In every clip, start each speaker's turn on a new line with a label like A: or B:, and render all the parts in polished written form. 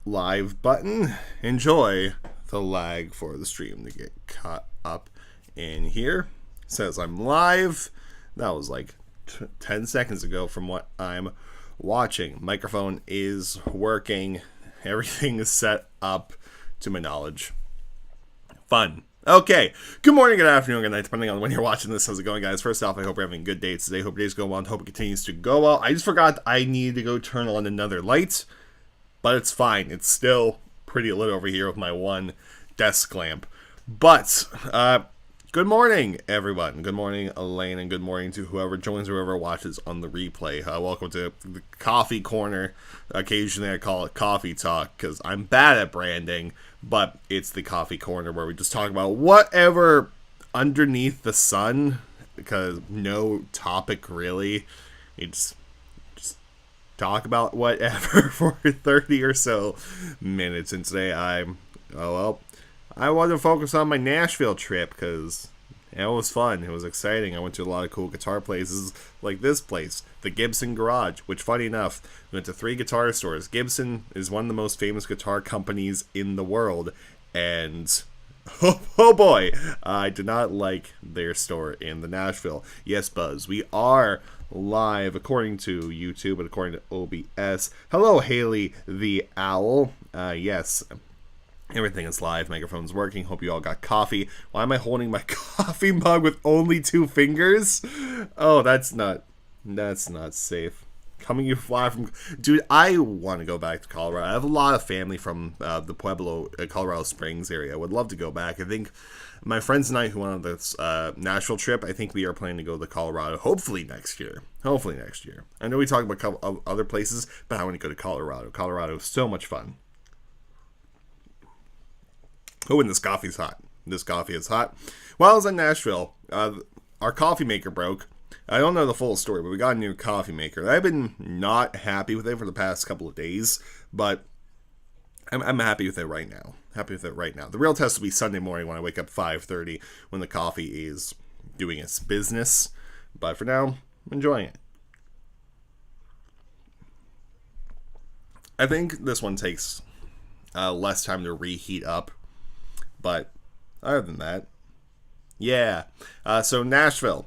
A: live button. Enjoy the lag for the stream to get caught up in here. It says I'm live. That was like 10 seconds ago from what I'm watching. Microphone is working. Everything is set up to my knowledge. Fun. Okay. Good morning, good afternoon, good night, depending on when you're watching this. How's it going, guys? First off, I hope you're having a good day today. Hope your day's going well and hope it continues to go well. I just forgot I need to go turn on another light, but it's fine. It's still pretty lit over here with my one desk lamp. But, good morning, everyone. Good morning, Elaine, and good morning to whoever joins or whoever watches on the replay. Welcome to the Coffee Corner. Occasionally I call it Coffee Talk because I'm bad at branding, but it's the Coffee Corner where we just talk about whatever underneath the sun, because no topic really. It's just talk about whatever for 30 or so minutes. And today I want to focus on my Nashville trip because it was fun. It was exciting. I went to a lot of cool guitar places like this place, the Gibson Garage, which, funny enough, we went to 3 guitar stores. Gibson is one of the most famous guitar companies in the world, and oh boy, I did not like their store in the Nashville. Yes, Buzz, we are live according to YouTube and according to OBS. Hello, Haley the Owl. Yes. Everything is live. Microphone's working. Hope you all got coffee. Why am I holding my coffee mug with only 2 fingers? Oh, that's not safe. Coming you fly from... Dude, I want to go back to Colorado. I have a lot of family from the Pueblo, Colorado Springs area. I would love to go back. I think my friends and I who went on this Nashville trip, I think we are planning to go to Colorado hopefully next year. I know we talked about a couple of other places, but I want to go to Colorado. Colorado is so much fun. Oh, and this coffee's hot. This coffee is hot. While I was in Nashville, our coffee maker broke. I don't know the full story, but we got a new coffee maker. I've been not happy with it for the past couple of days, but I'm happy with it right now. The real test will be Sunday morning when I wake up 5:30 when the coffee is doing its business. But for now, I'm enjoying it. I think this one takes less time to reheat up. But other than that, yeah. So Nashville.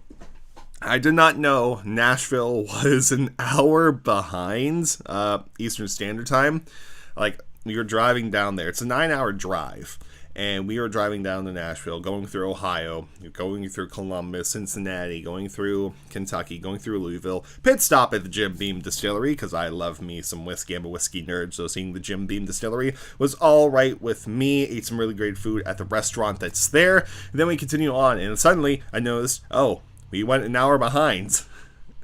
A: I did not know Nashville was an hour behind Eastern Standard Time. Like, you're driving down there. It's a 9-hour drive. And we were driving down to Nashville, going through Ohio, going through Columbus, Cincinnati, going through Kentucky, going through Louisville. Pit stop at the Jim Beam Distillery, because I love me some whiskey. I'm a whiskey nerd, so seeing the Jim Beam Distillery was all right with me. Ate some really great food at the restaurant that's there. And then we continue on, and suddenly I noticed, we went an hour behind.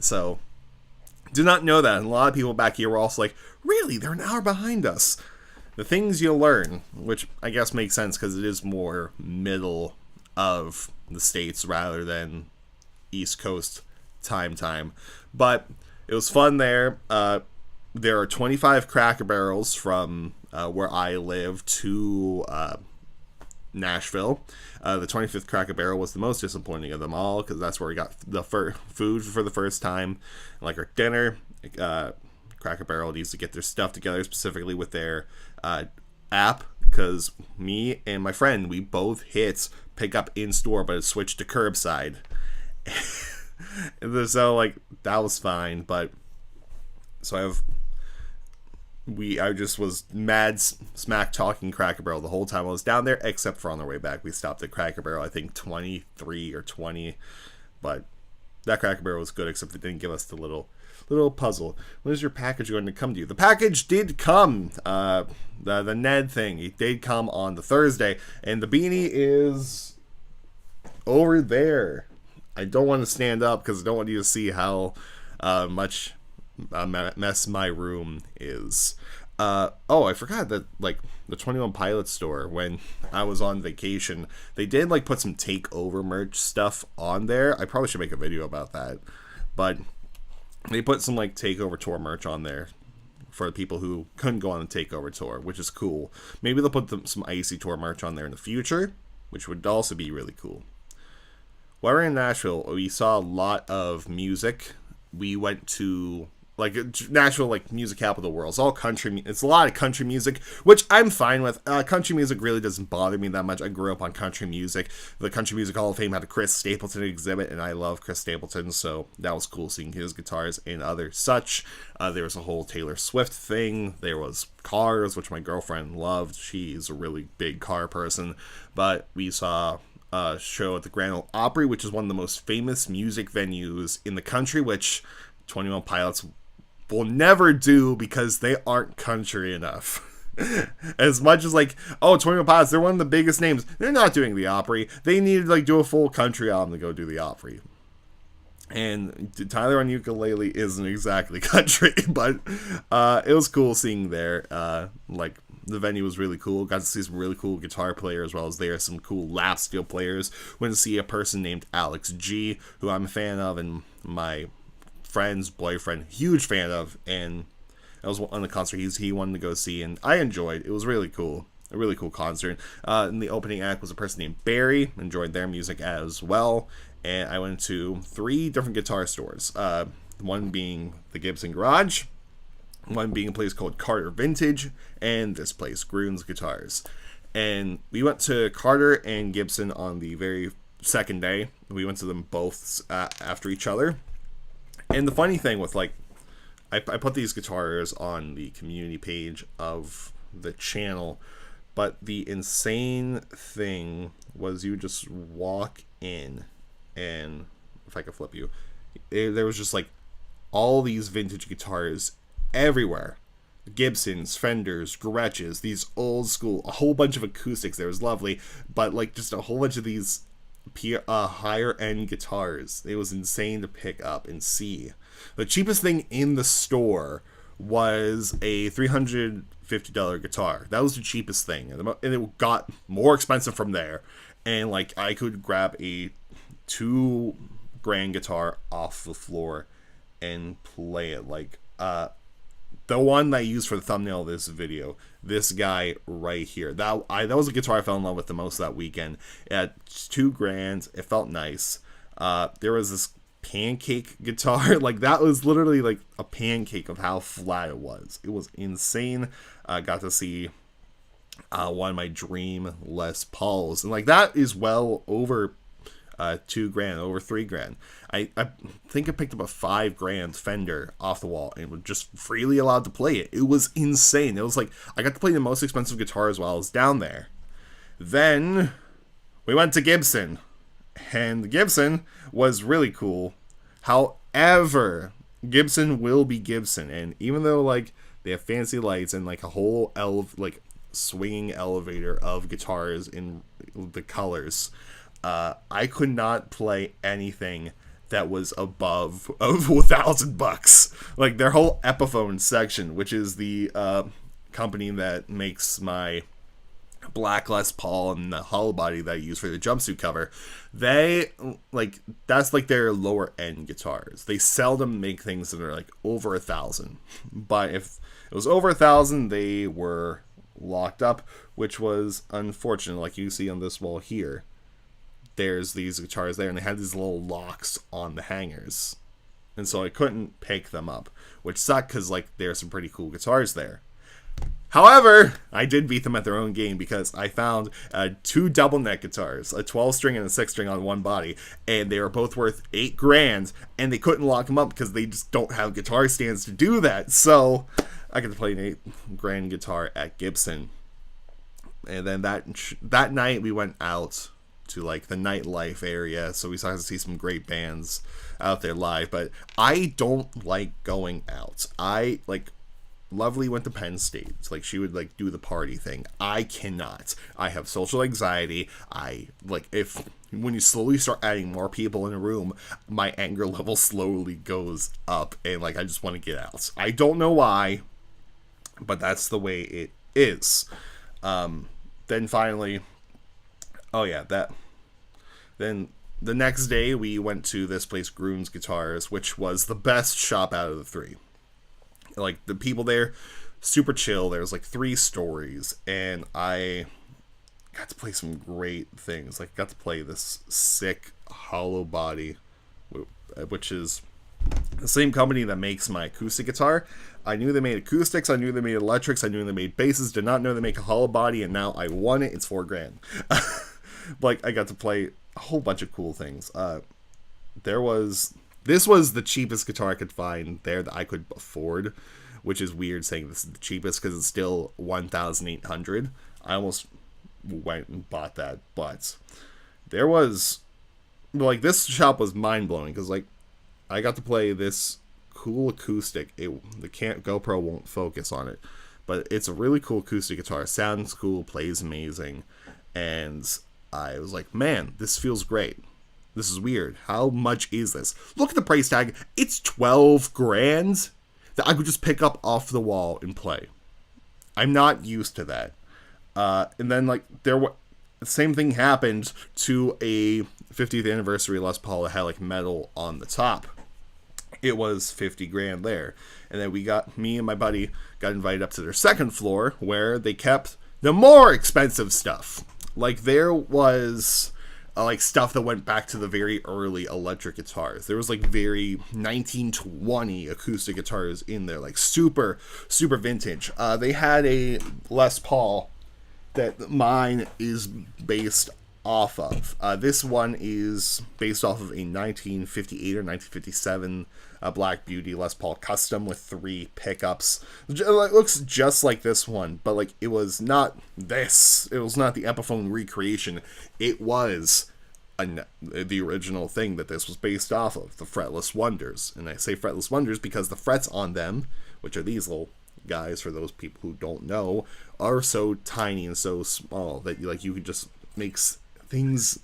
A: So, did not know that. And a lot of people back here were also like, really? They're an hour behind us. The things you'll learn, which I guess makes sense because it is more middle of the states rather than East Coast time. But it was fun there. There are 25 Cracker Barrels from where I live to Nashville. The 25th Cracker Barrel was the most disappointing of them all because that's where we got the food for the first time, like our dinner. Cracker Barrel needs to get their stuff together, specifically with their app, because me and my friend, we both hit pick up in store, but it switched to curbside. So like that was fine, but so I just was mad smack talking Cracker Barrel the whole time I was down there, except for on the way back. We stopped at Cracker Barrel, I think 23 or 20, but that Cracker Barrel was good, except they didn't give us the little puzzle. When is your package going to come to you? The package did come. The Ned thing, it did come on the Thursday, and the beanie is over there. I don't want to stand up because I don't want you to see how much mess my room is. I forgot that like the 21 Pilots store, when I was on vacation, they did like put some takeover merch stuff on there. I probably should make a video about that, but they put some like takeover tour merch on there for the people who couldn't go on the takeover tour, which is cool. Maybe they'll put some Icy tour merch on there in the future, which would also be really cool. While we were in Nashville, we saw a lot of music. We went to like Nashville, like music capital of the world. It's all country. It's a lot of country music, which I'm fine with. Country music really doesn't bother me that much. I grew up on country music. The Country Music Hall of Fame had a Chris Stapleton exhibit, and I love Chris Stapleton, so that was cool seeing his guitars and other such. There was a whole Taylor Swift thing. There was Cars, which my girlfriend loved. She's a really big car person. But we saw a show at the Grand Ole Opry, which is one of the most famous music venues in the country, which 21 Pilots will never do because they aren't country enough. As much as like, oh, 21 Pilots, they're one of the biggest names. They're not doing the Opry. They need to like do a full country album to go do the Opry. And Tyler on ukulele isn't exactly country, but it was cool seeing there. Like the venue was really cool. Got to see some really cool guitar players, as well as there are some cool lap steel players. Went to see a person named Alex G, who I'm a fan of, and my friend's boyfriend, huge fan of, and that was on the concert he wanted to go see, and I enjoyed. It was really cool. A really cool concert. And the opening act was a person named Barry. Enjoyed their music as well. And I went to 3 different guitar stores. One being the Gibson Garage, one being a place called Carter Vintage, and this place, Groon's Guitars. And we went to Carter and Gibson on the very second day. We went to them both after each other. And the funny thing with, like, I put these guitars on the community page of the channel, but the insane thing was you just walk in, and if I could flip you, there was just like all these vintage guitars everywhere. Gibsons, Fenders, Gretches, these old school, a whole bunch of acoustics. There was lovely, but like just a whole bunch of these higher end guitars. It was insane to pick up and see. The cheapest thing in the store was a $350 guitar. That was the cheapest thing, and it got more expensive from there. And like I could grab a $2,000 guitar off the floor and play it. Like the one that I used for the thumbnail of this video, this guy right here, that was a guitar I fell in love with the most that weekend. At $2,000, it felt nice. There was this pancake guitar, like that was literally like a pancake of how flat it was. It was insane. I got to see one of my dream Les Pauls, and like that is well over $2,000, over $3,000. I think I picked up a $5,000 Fender off the wall and was just freely allowed to play it. It was insane. It was like I got to play the most expensive guitars while I was down there. Then we went to Gibson, and the Gibson was really cool. However, Gibson will be Gibson, and even though like they have fancy lights and like a whole swinging elevator of guitars in the colors, I could not play anything that was above $1,000. Like their whole Epiphone section, which is the company that makes my black Les Paul and the hollow body that I use for the jumpsuit cover, they like that's like their lower end guitars. They seldom make things that are like over 1,000, but if it was over 1,000, they were locked up, which was unfortunate. Like you see on this wall here, there's these guitars there, and they had these little locks on the hangers, and so I couldn't pick them up, which sucked because like there's some pretty cool guitars there. However, I did beat them at their own game because I found 2 double neck guitars, a 12-string and a 6-string on one body, and they were both worth $8,000, and they couldn't lock them up because they just don't have guitar stands to do that. So I got to play an $8,000 guitar at Gibson, and then that night we went out to like the nightlife area, so we saw to see some great bands out there live. But I don't like going out. I like. Lovely went to Penn State. It's like she would like do the party thing. I cannot. I have social anxiety. I like when you slowly start adding more people in a room, my anger level slowly goes up, and like I just want to get out. I don't know why, but that's the way it is. Then finally, then the next day we went to this place, Groon's Guitars, which was the best shop out of the 3. Like the people there, super chill. There's like 3 stories, and I got to play some great things. Like got to play this sick hollow body, which is The same company that makes my acoustic guitar. I knew they made acoustics, I knew they made electrics, I knew they made basses, did not know they make a hollow body, and now I won it. It's $4,000. Like, I got to play a whole bunch of cool things. This was the cheapest guitar I could find there that I could afford, which is weird saying this is the cheapest because it's still $1,800. I almost went and bought that, but there was, like, this shop was mind-blowing because, like, I got to play this cool acoustic. The GoPro won't focus on it, but it's a really cool acoustic guitar. Sounds cool, plays amazing, and I was like, man, this feels great. This is weird. How much is this? Look at the price tag. It's $12,000 that I could just pick up off the wall and play. I'm not used to that. And then, like, the same thing happened to a 50th anniversary Les Paul that had, like, metal on the top. It was $50,000 there. And then me and my buddy got invited up to their second floor where they kept the more expensive stuff. Like, there was like stuff that went back to the very early electric guitars. There was like very 1920 acoustic guitars in there, like super, super vintage. They had a Les Paul that mine is based off of. This one is based off of a 1958 or 1957 Black Beauty Les Paul Custom with 3 pickups. It looks just like this one, but like it was not this. It was not the Epiphone recreation. It was the original thing that this was based off of, the Fretless Wonders. And I say Fretless Wonders because the frets on them, which are these little guys for those people who don't know, are so tiny and so small that you could just make things.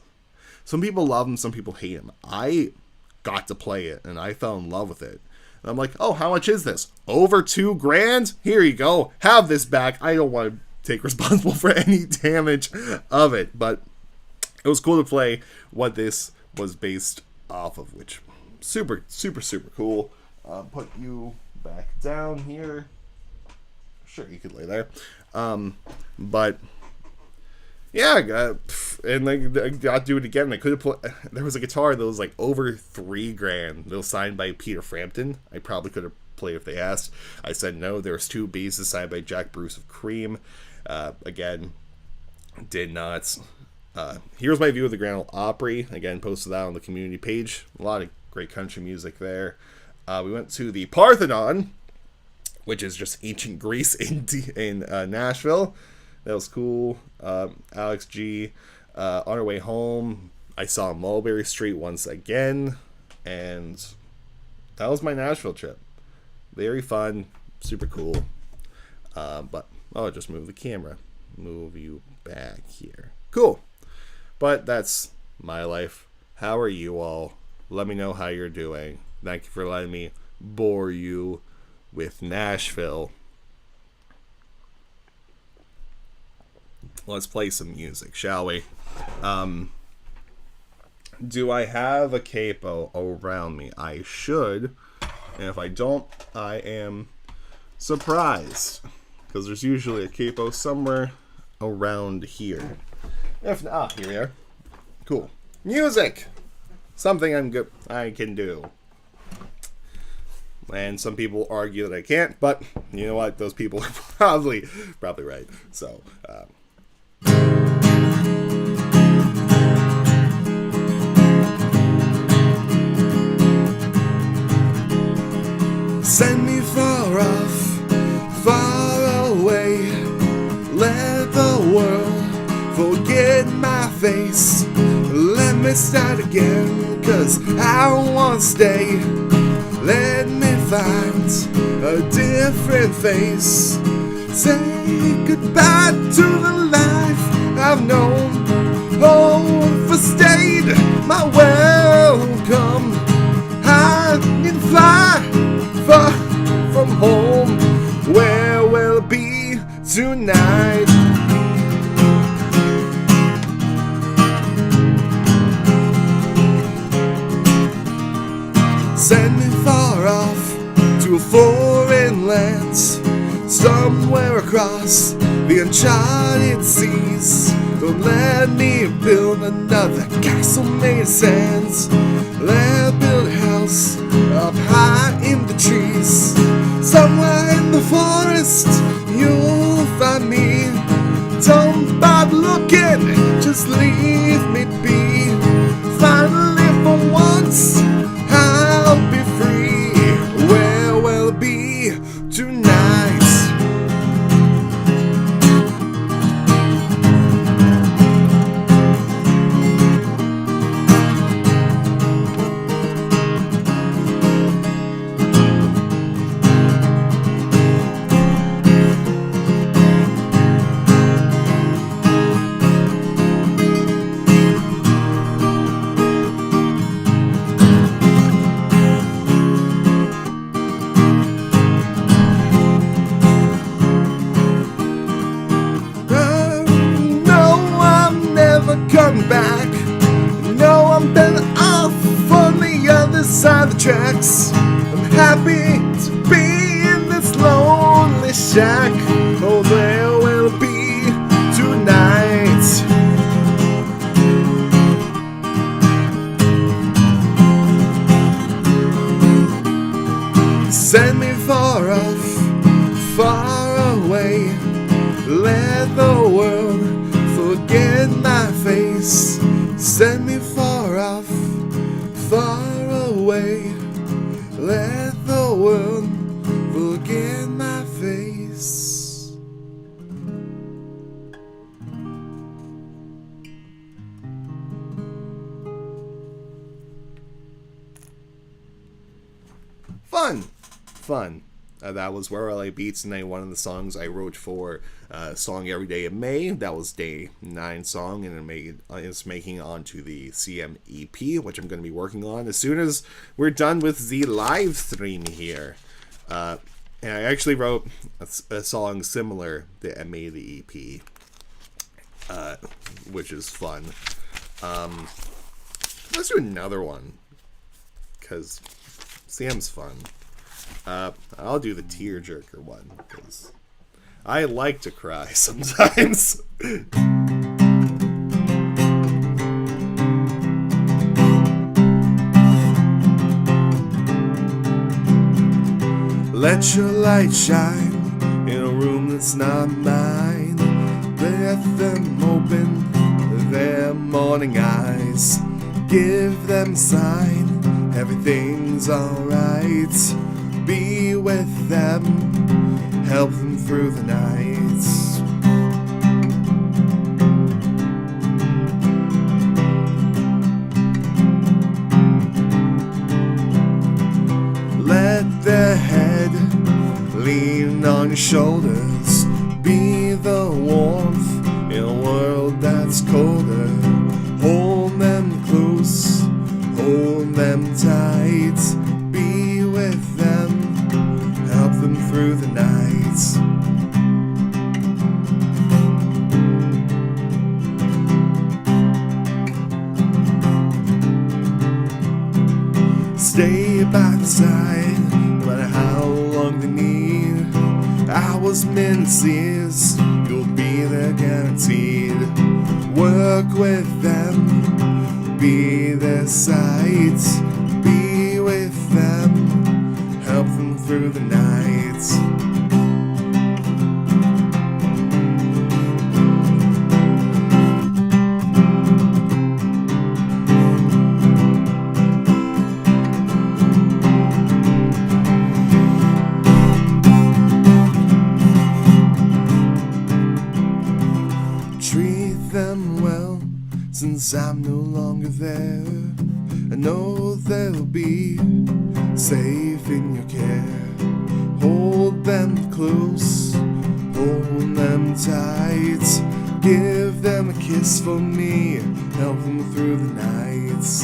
A: Some people love them, some people hate them. I got to play it and I fell in love with it. And I'm like, oh, how much is this? Over $2,000? Here you go. Have this back. I don't want to take responsible for any damage of it, but it was cool to play what this was based off of, which super, super, super cool. Put you back down here. Sure, you could lay there. But yeah, and I got to do it again. I could have put. There was a guitar that was like over $3,000. That was signed by Peter Frampton. I probably could have played if they asked. I said no. There was 2 basses signed by Jack Bruce of Cream. Again, did not. Here's my view of the Grand Ole Opry. Again, posted that on the community page. A lot of great country music there. We went to the Parthenon, which is just ancient Greece in Nashville. That was cool. Alex G. On our way home, I saw Mulberry Street once again, and that was my Nashville trip. Very fun, super cool. But I'll just move the camera. Move you back here. Cool. But that's my life. How are you all? Let me know how you're doing. Thank you for letting me bore you with Nashville. Let's play some music, shall we? Do I have a capo around me? I should. And if I don't, I am surprised. Because there's usually a capo somewhere around here. If not, here we are. Cool. Music! Something I can do. And some people argue that I can't, but you know what? Those people are probably right. So,
B: send me far off, far away. Let the world forget my face. Let me start again, 'cause I won't stay. Let me find a different face. Say goodbye to the life I've known. Overstayed my welcome. I can fly far from home. Where will it be tonight? Send me far off to a foreign land, somewhere across the uncharted seas. Don't let me build another castle made of sand. Let me build a house up high in the trees. Somewhere in the forest you'll find me. Don't bother looking, just leave me be. Finally for once I'll be free. Where will it be tonight? Come back. No, I'm better off on the other side of the tracks. I'm happy to be in this lonely shack. Oh, there will be tonight. Send me far off, far away. Let the world forget my face. Send me far off, far away. Let the world forget my face. Fun. That was Where Are My Beats, and one of the songs I wrote for Song Every Day in May. That was day 9 song, and it's making it onto the CM EP, which I'm going to be working on as soon as we're done with the live stream here. And I actually wrote a song similar that I made the EP, which is fun. Let's do another one, because CM's fun. I'll do the tearjerker one, because I like to cry sometimes. Let your light shine in a room that's not mine. Let them open their morning eyes. Give them a sign, everything's alright. Be with them, help them through the nights. Let their head lean on your shoulders. Be the warmth in a world that's colder. Hold them close, hold them tight. Be with them, help them through the nights. Stay by the side, no matter how long they need. Hours, minutes, years, you'll be there guaranteed. Work with them, be their sight. Be with them, help them through the nights. Treat them well, since I'm no longer there. I know they'll be safe in your care. Hold them close, hold them tight. Give them a kiss for me, help them through the nights.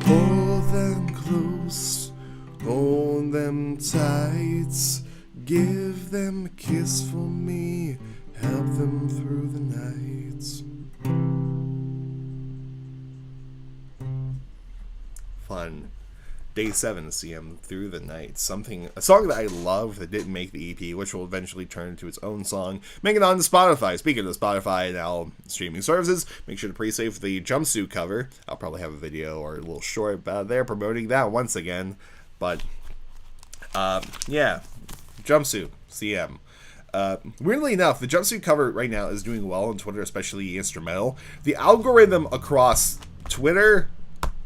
B: Hold them close, hold them tight. Give them a kiss for me, help them through the nights. Fun. Day 7, CM Through the Night. A song that I love that didn't make the EP, which will eventually turn into its own song. Make it on to Spotify. Speaking of Spotify now streaming services, make sure to pre-save the jumpsuit cover. I'll probably have a video or a little short about there promoting that once again. But, yeah, jumpsuit, CM. Weirdly enough, the jumpsuit cover right now is doing well on Twitter, especially instrumental. The algorithm across Twitter,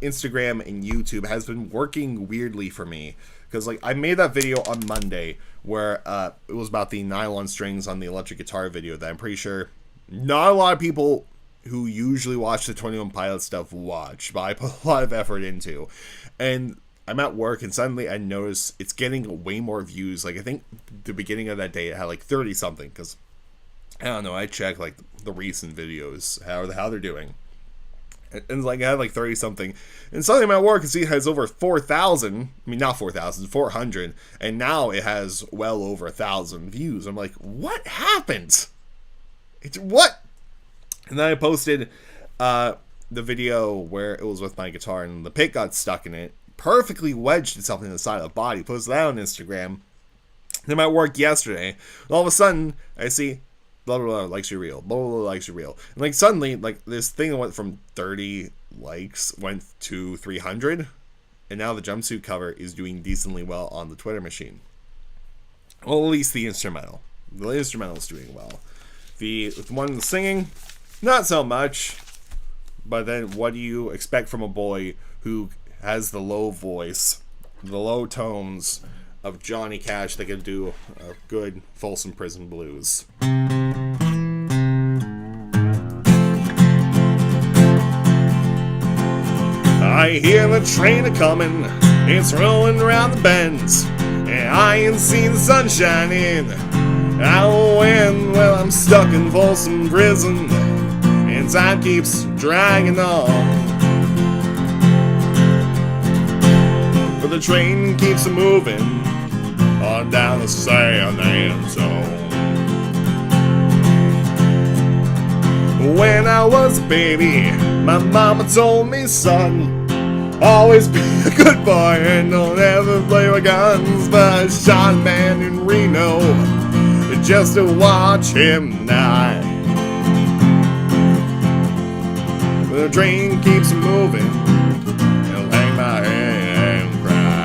B: Instagram, and YouTube has been working weirdly for me, because like I made that video on Monday where it was about the nylon strings on the electric guitar video that I'm pretty sure not a lot of people who usually watch the 21 Pilots stuff watch, but I put a lot of effort into. And I'm at work and suddenly I notice it's getting way more views. Like I think the beginning of that day it had like 30 something, because I don't know, I checked like the recent videos, how they're doing. And like I had like 30 something, and suddenly I'm at work and see it has over 4,000. I mean, not 4,000, 400, and now it has well over 1,000 views. I'm like, what happened? What? And then I posted the video where it was with my guitar and the pick got stuck in it, perfectly wedged itself in the side of the body. Posted that on Instagram. Then I'm at work yesterday, and all of a sudden I see blah blah blah likes you real, blah blah blah likes you real, and like suddenly like this thing went from 30 likes went to 300, and now the jumpsuit cover is doing decently well on the Twitter machine. Well, at least the instrumental is doing well. The one singing, not so much. But then what do you expect from a boy who has the low voice, the low tones of Johnny Cash that can do a good Folsom Prison Blues? I hear the train a-comin', it's rolling around the bends, and I ain't seen the sun shining. Oh, well, I'm stuck in Folsom Prison, and time keeps dragging on. But the train keeps moving on down the San Antonio. When I was a baby, my mama told me, son, always be a good boy and don't ever play with guns. But I shot a man in Reno just to watch him die. The train keeps moving, I'll hang my head and cry.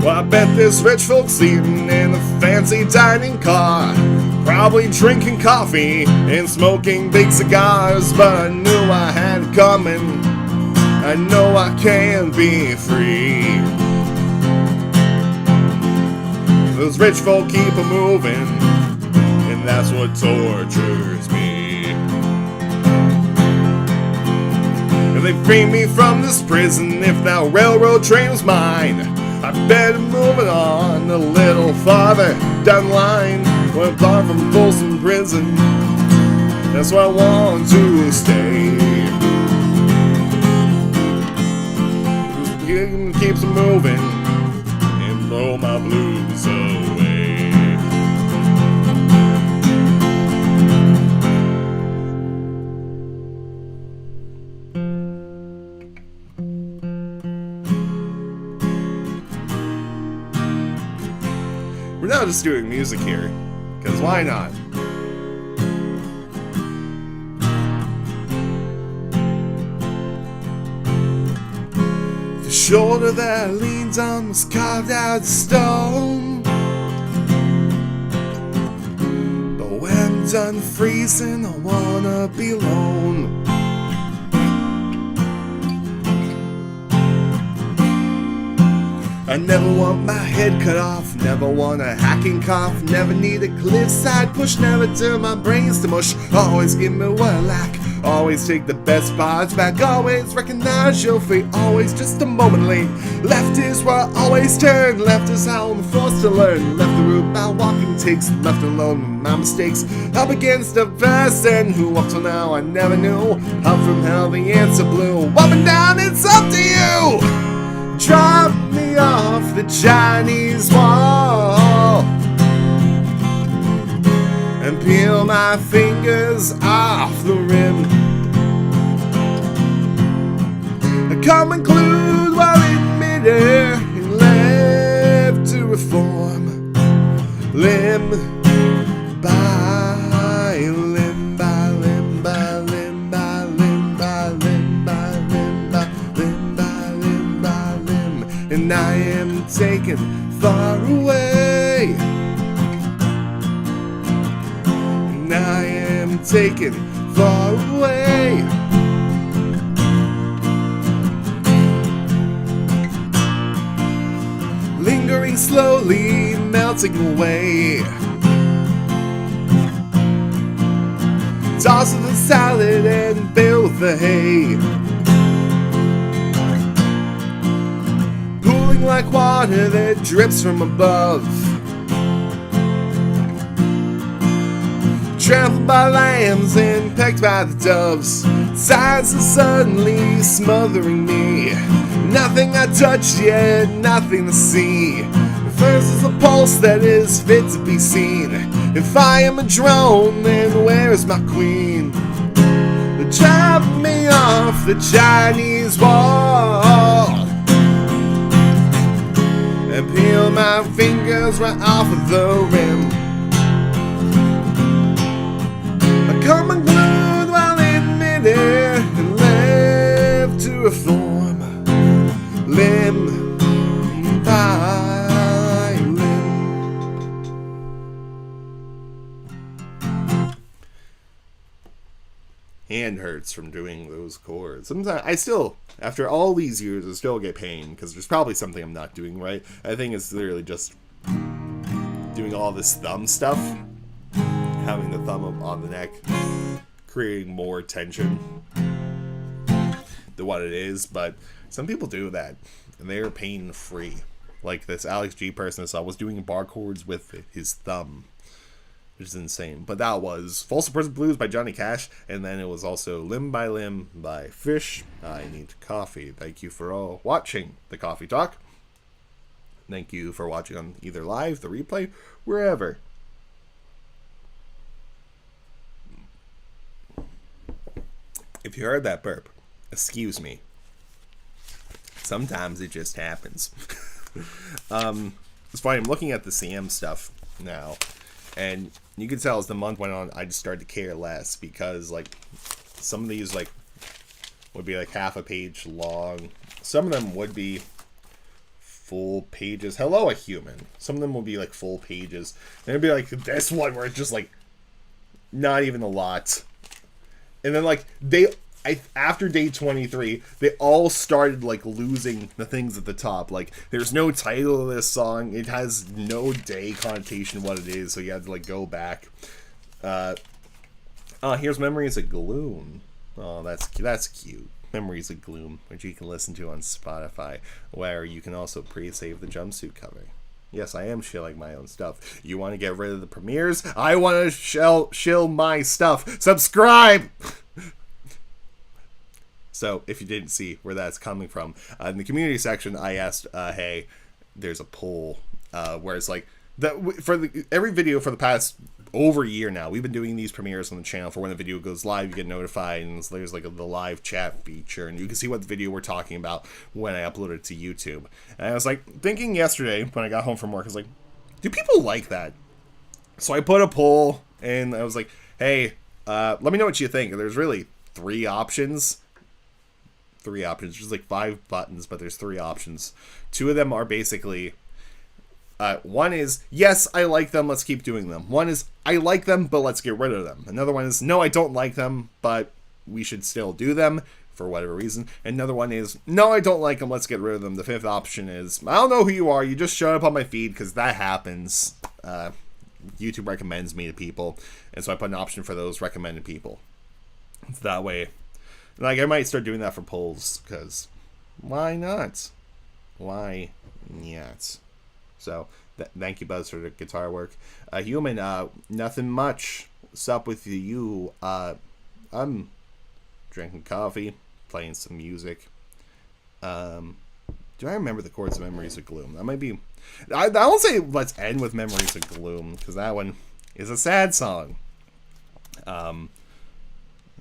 B: I bet this rich folk's eating in a fancy dining car, probably drinking coffee and smoking big cigars. But I knew I had it coming, I know I can be free. Those rich folk keep a moving, and that's what tortures me. If they free me from this prison, if that railroad train was mine, I better move it on a little farther down the line. When I'm far from Folsom Prison, that's where I want to stay. It keeps moving and blow my blues away. We're not just doing music here, because why not? The shoulder that leans on was carved out of stone, but when I'm done freezing, I wanna be alone. I never want my head cut off, never want a hacking cough, never need a cliffside push, never turn my brains to mush, always give me what I lack, Always take the best parts back, always recognize your fate, always just a moment late. Left is where I always turn, left is how I'm forced to learn. Left the route my walking takes, left alone with my mistakes. Up against a person who up till now I never knew. Up from hell the answer blew. Up and down, it's up to you. Drop me off the Chinese wall and peel my fingers off the rim. A common clue while admitting left to reform, limb by limb by limb by limb by limb by limb by limb by limb by limb by limb, and I am taken far away. And I am taken far away. Lingering slowly, melting away. Toss of the salad and build the hay. Pooling like water that drips from above. Trampled by lambs and pecked by the doves. Signs are suddenly smothering me. Nothing I touch yet, nothing to see. First is a pulse that is fit to be seen. If I am a drone, then where is my queen? Chop me off the Chinese wall and peel my fingers right off of the rim. I come unglued while in midair and left to reform, limb by limb. Hand hurts from doing those chords. Sometimes I still, after all these years, I still get pain because there's probably something I'm not doing right. I think it's literally just doing all this thumb stuff, having the thumb up on the neck, creating more tension than what it is. But some people do that, and they're pain-free. Like this Alex G person I saw was doing bar chords with his thumb, which is insane. But that was Folsom Prison Blues by Johnny Cash, and then it was also Limb by Limb by Fish. I Need Coffee. Thank you for all watching the Coffee Talk. Thank you for watching on either live, the replay, wherever. If you heard that burp, excuse me. Sometimes it just happens. It's funny, I'm looking at the CM stuff now, and you can tell as the month went on, I just started to care less, because like some of these like would be like half a page long. Some of them would be full pages. Hello, a human. Some of them would be like full pages. And it'd be like this one where it's just like not even a lot. And then like after day 23, they all started like losing the things at the top. Like there's no title of this song. It has no day connotation what it is, so you have to like go back. Here's Memories of Gloom. Oh, that's cute. Memories of Gloom, which you can listen to on Spotify, where you can also pre-save the jumpsuit cover. Yes, I am shilling my own stuff. You want to get rid of the premieres? I want to shill my stuff. Subscribe! So, if you didn't see where that's coming from, in the community section, I asked, hey, there's a poll, where it's like, every video for the past over a year now, we've been doing these premieres on the channel. For when the video goes live, you get notified, and there's like the live chat feature, and you can see what video we're talking about when I upload it to YouTube. And I was like, thinking yesterday, when I got home from work, I was like, do people like that? So I put a poll, and I was like, hey, let me know what you think. There's really three options. There's like 5 buttons, but there's 3 options. 2 of them are basically, one is, yes, I like them, let's keep doing them. One is, I like them, but let's get rid of them. Another one is, no, I don't like them, but we should still do them for whatever reason. Another one is, no, I don't like them, let's get rid of them. The 5th option is, I don't know who you are, you just showed up on my feed, because that happens. YouTube recommends me to people, and so I put an option for those recommended people. That way, like, I might start doing that for polls, because why not? Why not? So, thank you, Buzz, for the guitar work. Human, nothing much. What's up with you? I'm drinking coffee, playing some music. Do I remember the chords of Memories of Gloom? That might be... I won't say let's end with Memories of Gloom, because that one is a sad song.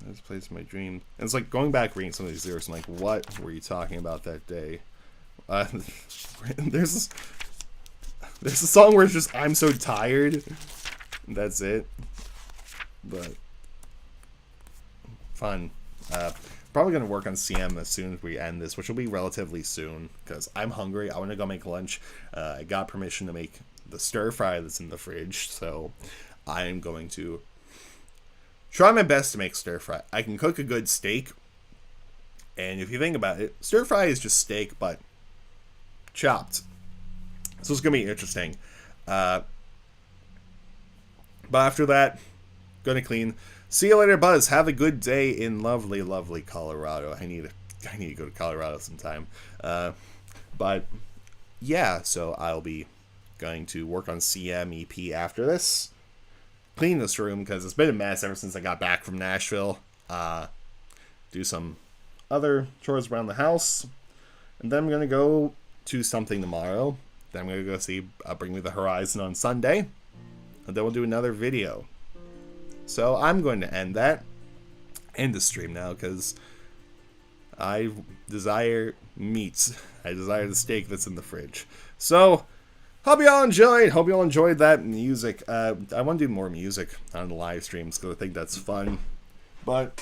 B: This place my dream. And it's like going back reading some of these lyrics. I'm like, what were you talking about that day? There's a song where it's just I'm so tired. That's it. But fun. Probably gonna work on CM as soon as we end this, which will be relatively soon because I'm hungry. I want to go make lunch. I got permission to make the stir fry that's in the fridge, so I'm going to try my best to make stir fry. I can cook a good steak, and if you think about it, stir fry is just steak but chopped. So it's gonna be interesting. But after that, gonna clean. See you later, Buzz. Have a good day in lovely, lovely Colorado. I need to go to Colorado sometime. But yeah, so I'll be going to work on CM EP after this. Clean this room because it's been a mess ever since I got back from Nashville. Do some other chores around the house, and then I'm gonna go to something tomorrow. Then I'm gonna go see Bring Me the Horizon on Sunday, and then we'll do another video. So I'm going to end the stream now because I desire meat. I desire the steak that's in the fridge. So hope you all enjoyed. Hope you all enjoyed that music. I want to do more music on the live streams because I think that's fun. But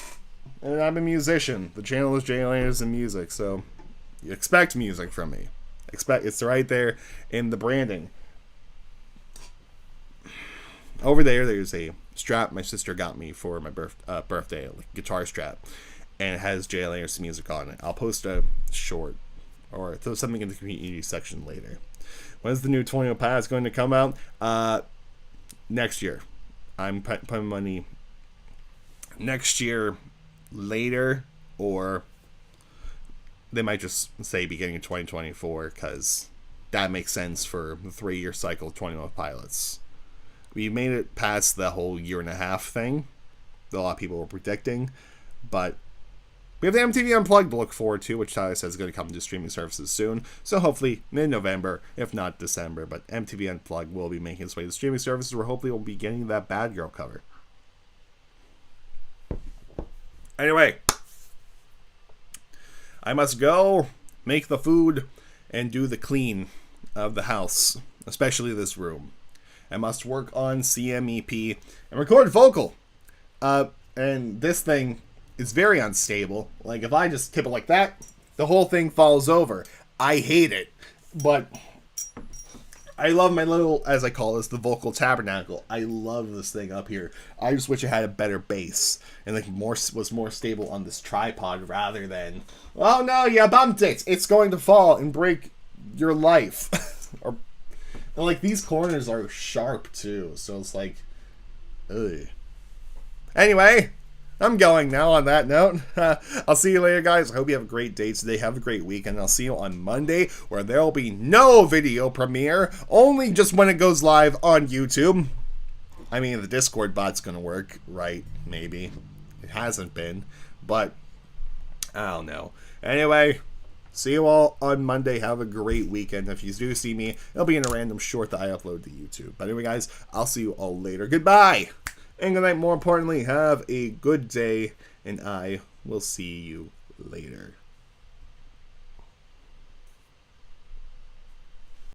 B: and I'm a musician. The channel is JLAndersonMusic's, so you expect music from me. It's right there in the branding. Over there's a strap my sister got me for my birthday, like guitar strap, and it has JLAndersonMusic's music on it. I'll post a short or throw something in the community section later. When's the new 20 Pass going to come out? Next year. I'm putting money next year later, or they might just say beginning of 2024 because that makes sense for the 3-year cycle of 21 Pilots. We made it past the whole 1.5-year thing that a lot of people were predicting, but we have the MTV Unplugged to look forward to, which Tyler says is going to come to streaming services soon, so hopefully mid-November, if not December, but MTV Unplugged will be making its way to streaming services where hopefully we'll be getting that Bad Girl cover. Anyway, I must go make the food and do the clean of the house, especially this room. I must work on CMEP and record vocal. And this thing is very unstable. Like, if I just tip it like that, the whole thing falls over. I hate it. But I love my little, as I call this, the vocal tabernacle. I love this thing up here. I just wish it had a better base and like was more stable on this tripod rather than, oh no, you bumped it. It's going to fall and break your life. And like these corners are sharp too, so it's like, ugh. Anyway, I'm going now on that note. I'll see you later, guys. I hope you have a great day today. Have a great weekend. I'll see you on Monday, where there will be no video premiere, only just when it goes live on YouTube. I mean, the Discord bot's gonna work, right? Maybe. It hasn't been, but I don't know. Anyway, see you all on Monday. Have a great weekend. If you do see me, it'll be in a random short that I upload to YouTube. But anyway, guys, I'll see you all later. Goodbye. And good night. More importantly, have a good day. And I will see you later.